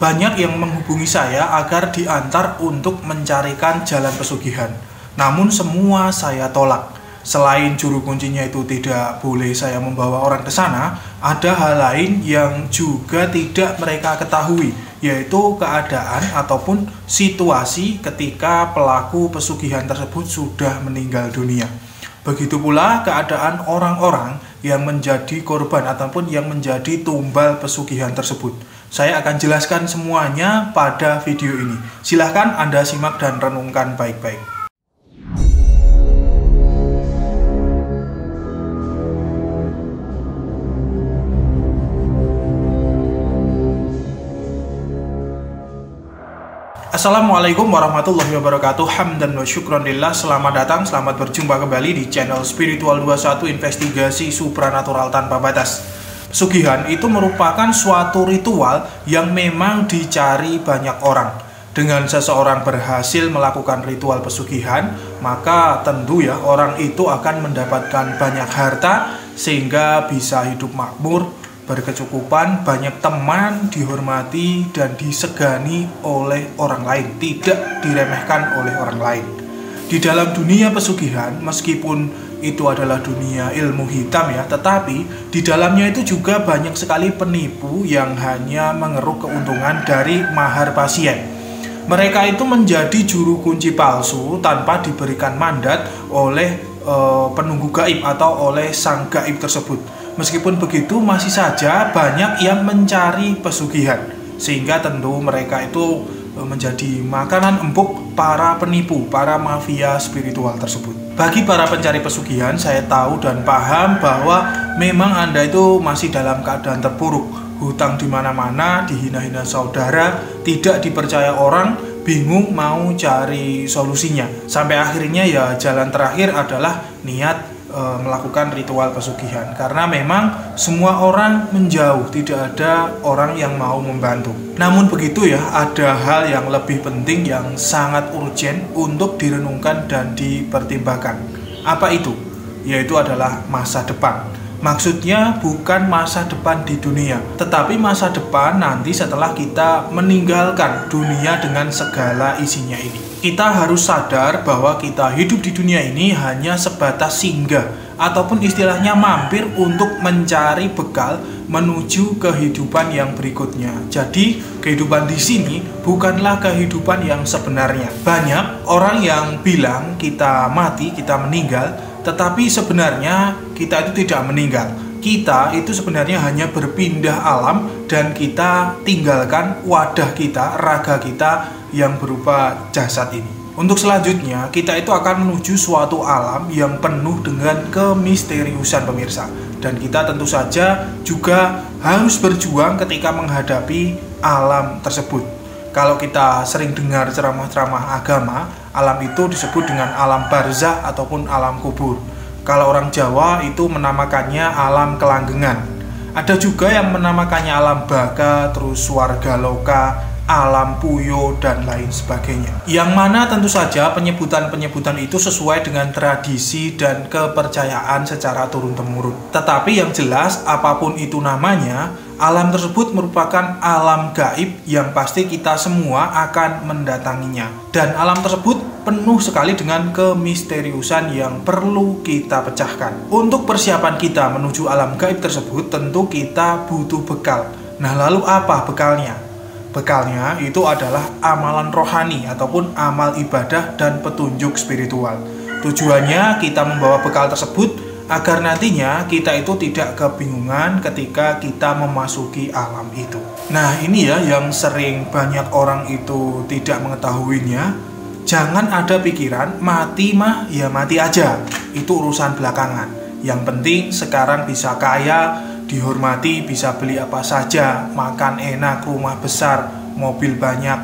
Banyak yang menghubungi saya agar diantar untuk mencarikan jalan pesugihan. Namun semua saya tolak. Selain juru kuncinya itu tidak boleh saya membawa orang ke sana, ada hal lain yang juga tidak mereka ketahui, yaitu keadaan ataupun situasi ketika pelaku pesugihan tersebut sudah meninggal dunia. Begitu pula keadaan orang-orang yang menjadi korban ataupun yang menjadi tumbal pesugihan tersebut. Saya akan jelaskan semuanya pada video ini. Silahkan Anda simak dan renungkan baik-baik. Assalamualaikum warahmatullahi wabarakatuh. Hamdan wa syukran lillah. Selamat datang, selamat berjumpa kembali di channel Spiritual 21, investigasi supranatural tanpa batas. Pesugihan itu merupakan suatu ritual yang memang dicari banyak orang. Dengan seseorang berhasil melakukan ritual pesugihan, maka tentu ya orang itu akan mendapatkan banyak harta sehingga bisa hidup makmur, berkecukupan, banyak teman, dihormati dan disegani oleh orang lain, tidak diremehkan oleh orang lain. Di dalam dunia pesugihan, meskipun itu adalah dunia ilmu hitam ya, tetapi di dalamnya itu juga banyak sekali penipu yang hanya mengeruk keuntungan dari mahar pasien. Mereka itu menjadi juru kunci palsu tanpa diberikan mandat oleh penunggu gaib atau oleh sang gaib tersebut. Meskipun begitu, masih saja banyak yang mencari pesugihan, sehingga tentu mereka itu menjadi makanan empuk para penipu, para mafia spiritual tersebut. Bagi para pencari pesugihan, saya tahu dan paham bahwa memang Anda itu masih dalam keadaan terpuruk, hutang di mana-mana, dihina-hina saudara, tidak dipercaya orang, bingung mau cari solusinya. Sampai akhirnya ya jalan terakhir adalah niat melakukan ritual pesugihan, karena memang semua orang menjauh, tidak ada orang yang mau membantu. Namun begitu ya, ada hal yang lebih penting yang sangat urgent untuk direnungkan dan dipertimbangkan. Apa itu? Yaitu adalah masa depan. Maksudnya bukan masa depan di dunia, tetapi masa depan nanti setelah kita meninggalkan dunia dengan segala isinya ini. Kita harus sadar bahwa kita hidup di dunia ini hanya sebatas singgah ataupun istilahnya mampir untuk mencari bekal menuju kehidupan yang berikutnya. Jadi kehidupan di sini bukanlah kehidupan yang sebenarnya. Banyak orang yang bilang kita mati, kita meninggal, tetapi sebenarnya kita itu tidak meninggal. Kita itu sebenarnya hanya berpindah alam dan kita tinggalkan wadah kita, raga kita yang berupa jasad ini. Untuk selanjutnya, kita itu akan menuju suatu alam yang penuh dengan kemisteriusan pemirsa. Dan kita tentu saja juga harus berjuang ketika menghadapi alam tersebut. Kalau kita sering dengar ceramah-ceramah agama, alam itu disebut dengan alam barzah ataupun alam kubur. Kalau orang Jawa itu menamakannya alam kelanggengan. Ada juga yang menamakannya alam baka, terus warga loka, alam puyo, dan lain sebagainya. Yang mana tentu saja penyebutan-penyebutan itu sesuai dengan tradisi dan kepercayaan secara turun-temurun. Tetapi yang jelas, apapun itu namanya, alam tersebut merupakan alam gaib yang pasti kita semua akan mendatanginya. Dan alam tersebut penuh sekali dengan kemisteriusan yang perlu kita pecahkan. Untuk persiapan kita menuju alam gaib tersebut, tentu kita butuh bekal. Nah, lalu apa bekalnya? Bekalnya itu adalah amalan rohani ataupun amal ibadah dan petunjuk spiritual. Tujuannya kita membawa bekal tersebut agar nantinya kita itu tidak kebingungan ketika kita memasuki alam itu. Nah, ini ya yang sering banyak orang itu tidak mengetahuinya. Jangan ada pikiran mati mah ya mati aja, itu urusan belakangan. Yang penting sekarang bisa kaya, dihormati, bisa beli apa saja, makan enak, rumah besar, mobil banyak.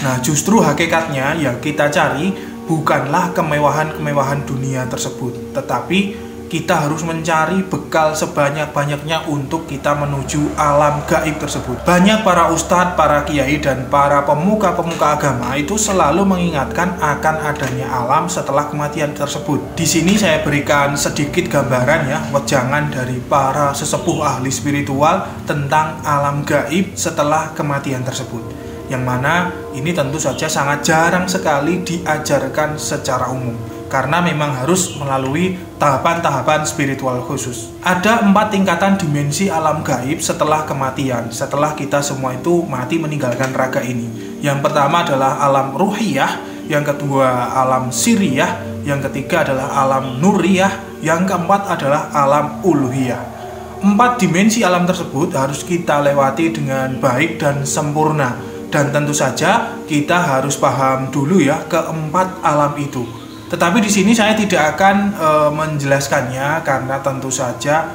Nah, justru hakikatnya yang kita cari bukanlah kemewahan-kemewahan dunia tersebut, tetapi kita harus mencari bekal sebanyak-banyaknya untuk kita menuju alam gaib tersebut. Banyak para ustadz, para kiai, dan para pemuka-pemuka agama itu selalu mengingatkan akan adanya alam setelah kematian tersebut. Di sini saya berikan sedikit gambaran ya, wejangan dari para sesepuh ahli spiritual tentang alam gaib setelah kematian tersebut. Yang mana ini tentu saja sangat jarang sekali diajarkan secara umum, karena memang harus melalui tahapan-tahapan spiritual khusus. Ada 4 tingkatan dimensi alam gaib setelah kematian, setelah kita semua itu mati meninggalkan raga ini. Yang pertama adalah alam ruhiyah, yang kedua alam siriyah, yang ketiga adalah alam nuriyah, yang keempat adalah alam uluhiyah. 4 dimensi alam tersebut harus kita lewati dengan baik dan sempurna. Dan tentu saja kita harus paham dulu ya keempat alam itu. Tetapi di sini saya tidak akan menjelaskannya karena tentu saja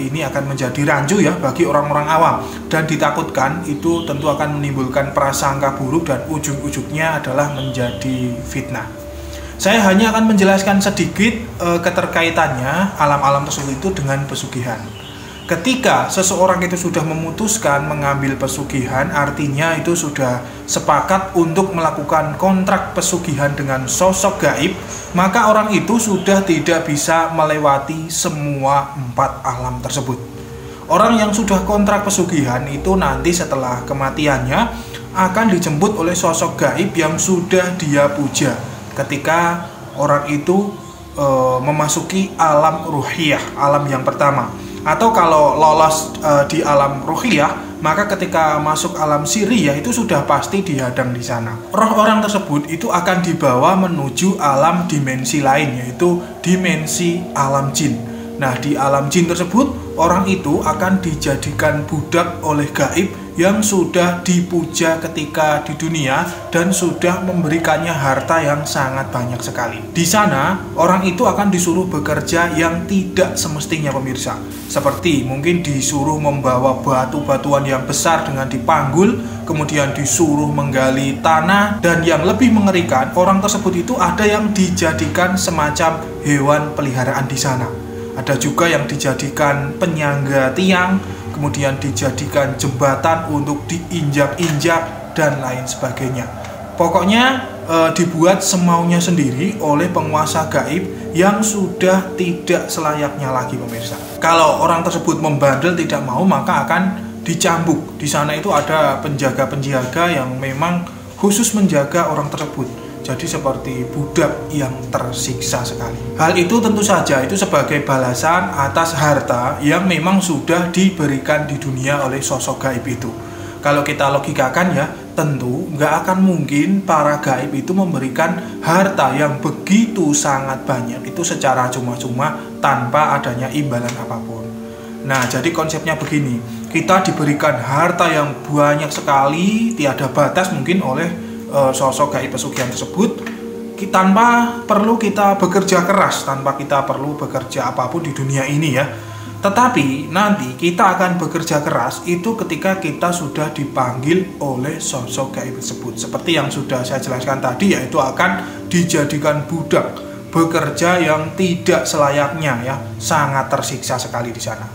ini akan menjadi rancu ya bagi orang-orang awam, dan ditakutkan itu tentu akan menimbulkan prasangka buruk dan ujung-ujungnya adalah menjadi fitnah. Saya hanya akan menjelaskan sedikit keterkaitannya alam-alam tersebut itu dengan pesugihan. Ketika seseorang itu sudah memutuskan mengambil pesugihan, artinya itu sudah sepakat untuk melakukan kontrak pesugihan dengan sosok gaib, maka orang itu sudah tidak bisa melewati semua 4 alam tersebut. Orang yang sudah kontrak pesugihan itu nanti setelah kematiannya akan dijemput oleh sosok gaib yang sudah dia puja ketika orang itu memasuki alam ruhiyah, alam yang pertama. Atau kalau lolos di alam ruhiyah, maka ketika masuk alam siriyah itu sudah pasti dihadang di sana. Roh orang tersebut itu akan dibawa menuju alam dimensi lain, yaitu dimensi alam jin. Nah, di alam jin tersebut orang itu akan dijadikan budak oleh gaib yang sudah dipuja ketika di dunia dan sudah memberikannya harta yang sangat banyak sekali. Di sana orang itu akan disuruh bekerja yang tidak semestinya, pemirsa. Seperti mungkin disuruh membawa batu-batuan yang besar dengan dipanggul, kemudian disuruh menggali tanah, dan yang lebih mengerikan, orang tersebut itu ada yang dijadikan semacam hewan peliharaan di sana. Ada juga yang dijadikan penyangga tiang, kemudian dijadikan jembatan untuk diinjak-injak dan lain sebagainya. Pokoknya dibuat semaunya sendiri oleh penguasa gaib yang sudah tidak selayaknya lagi, pemirsa. Kalau orang tersebut membandel tidak mau, maka akan dicambuk. Di sana itu ada penjaga-penjaga yang memang khusus menjaga orang tersebut. Jadi seperti budak yang tersiksa sekali. Hal itu tentu saja itu sebagai balasan atas harta yang memang sudah diberikan di dunia oleh sosok gaib itu. Kalau kita logikakan ya, tentu nggak akan mungkin para gaib itu memberikan harta yang begitu sangat banyak itu secara cuma-cuma tanpa adanya imbalan apapun. Nah, jadi konsepnya begini, kita diberikan harta yang banyak sekali, tiada batas mungkin oleh sosok gaib pesugihan tersebut, tanpa perlu kita bekerja keras, tanpa kita perlu bekerja apapun di dunia ini ya. Tetapi nanti kita akan bekerja keras itu ketika kita sudah dipanggil oleh sosok gaib tersebut. Seperti yang sudah saya jelaskan tadi, yaitu akan dijadikan budak, bekerja yang tidak selayaknya ya, sangat tersiksa sekali di sana.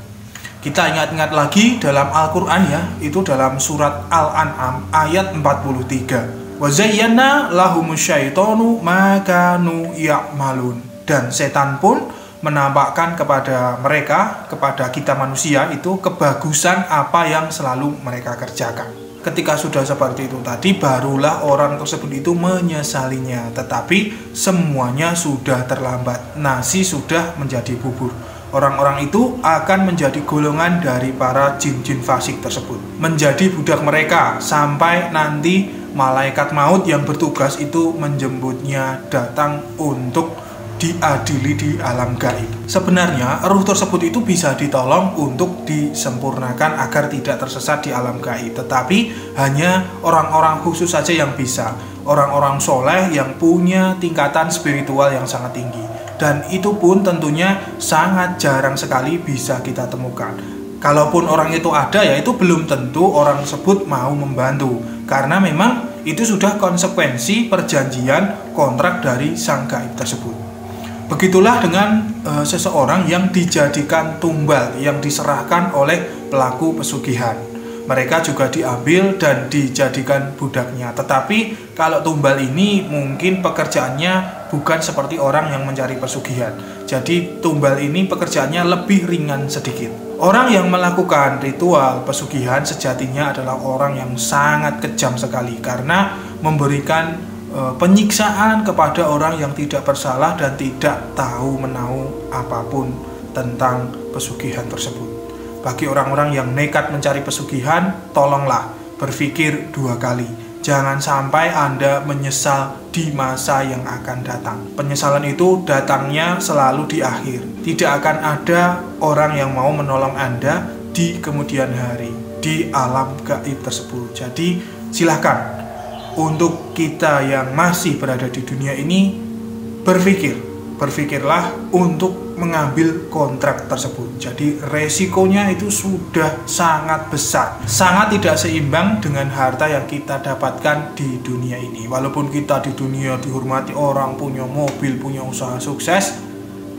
Kita ingat-ingat lagi dalam Al-Quran ya, itu dalam surat Al-An'am ayat 43. Wa zayyana lahumus syaitonu ma kanu ya'malun. Dan setan pun menampakkan kepada mereka, kepada kita manusia itu kebagusan apa yang selalu mereka kerjakan. Ketika sudah seperti itu tadi, barulah orang tersebut itu menyesalinya. Tetapi semuanya sudah terlambat, nasi sudah menjadi bubur. Orang-orang itu akan menjadi golongan dari para jin-jin fasik tersebut, menjadi budak mereka sampai nanti malaikat maut yang bertugas itu menjemputnya datang untuk diadili di alam gaib. Sebenarnya ruh tersebut itu bisa ditolong untuk disempurnakan agar tidak tersesat di alam gaib, tetapi hanya orang-orang khusus saja yang bisa, orang-orang soleh yang punya tingkatan spiritual yang sangat tinggi, dan itu pun tentunya sangat jarang sekali bisa kita temukan. Kalaupun orang itu ada, ya itu belum tentu orang tersebut mau membantu, karena memang itu sudah konsekuensi perjanjian kontrak dari sang gaib tersebut. Begitulah dengan seseorang yang dijadikan tumbal, yang diserahkan oleh pelaku pesugihan. Mereka juga diambil dan dijadikan budaknya. Tetapi kalau tumbal ini mungkin pekerjaannya bukan seperti orang yang mencari pesugihan. Jadi tumbal ini pekerjaannya lebih ringan sedikit. Orang yang melakukan ritual pesugihan sejatinya adalah orang yang sangat kejam sekali, karena memberikan penyiksaan kepada orang yang tidak bersalah dan tidak tahu menahu apapun tentang pesugihan tersebut. Bagi orang-orang yang nekat mencari pesugihan, tolonglah berpikir 2 kali. Jangan sampai Anda menyesal di masa yang akan datang. Penyesalan itu datangnya selalu di akhir. Tidak akan ada orang yang mau menolong Anda di kemudian hari, di alam gaib tersebut. Jadi silahkan untuk kita yang masih berada di dunia ini berpikirlah untuk mengambil kontrak tersebut. Jadi resikonya itu sudah sangat besar, sangat tidak seimbang dengan harta yang kita dapatkan di dunia ini. Walaupun kita di dunia dihormati orang, punya mobil, punya usaha sukses,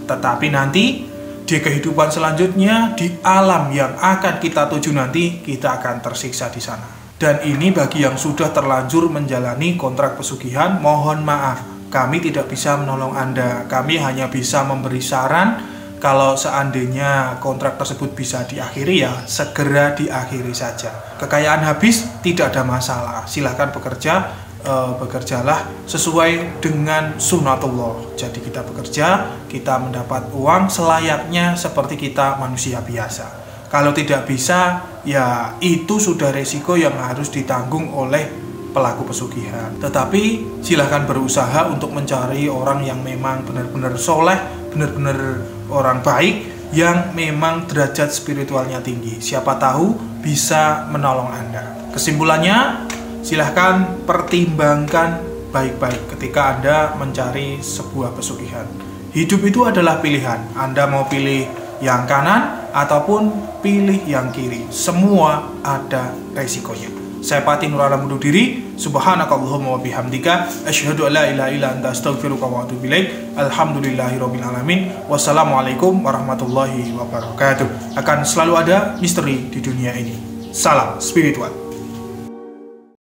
tetapi nanti di kehidupan selanjutnya, di alam yang akan kita tuju nanti, kita akan tersiksa di sana. Dan ini bagi yang sudah terlanjur menjalani kontrak pesugihan, mohon maaf, kami tidak bisa menolong Anda. Kami hanya bisa memberi saran, kalau seandainya kontrak tersebut bisa diakhiri, ya segera diakhiri saja. Kekayaan habis, tidak ada masalah. Silahkan bekerjalah sesuai dengan sunnatullah. Jadi kita bekerja, kita mendapat uang selayaknya seperti kita manusia biasa. Kalau tidak bisa, ya itu sudah resiko yang harus ditanggung oleh pelaku pesugihan. Tetapi silahkan berusaha untuk mencari orang yang memang benar-benar soleh, benar-benar orang baik, yang memang derajat spiritualnya tinggi. Siapa tahu bisa menolong Anda. Kesimpulannya, silahkan pertimbangkan baik-baik ketika Anda mencari sebuah pesugihan. Hidup itu adalah pilihan. Anda mau pilih yang kanan ataupun pilih yang kiri, semua ada resikonya. Saya Pati Nur Alam undur diri. Subhanakallahumma wa bihamdika asyhadu an la ilaha illa anta astaghfiruka wa atubu ilaik. Alhamdulillahirabbil alamin. Wassalamualaikum warahmatullahi wabarakatuh. Akan selalu ada misteri di dunia ini. Salam spiritual.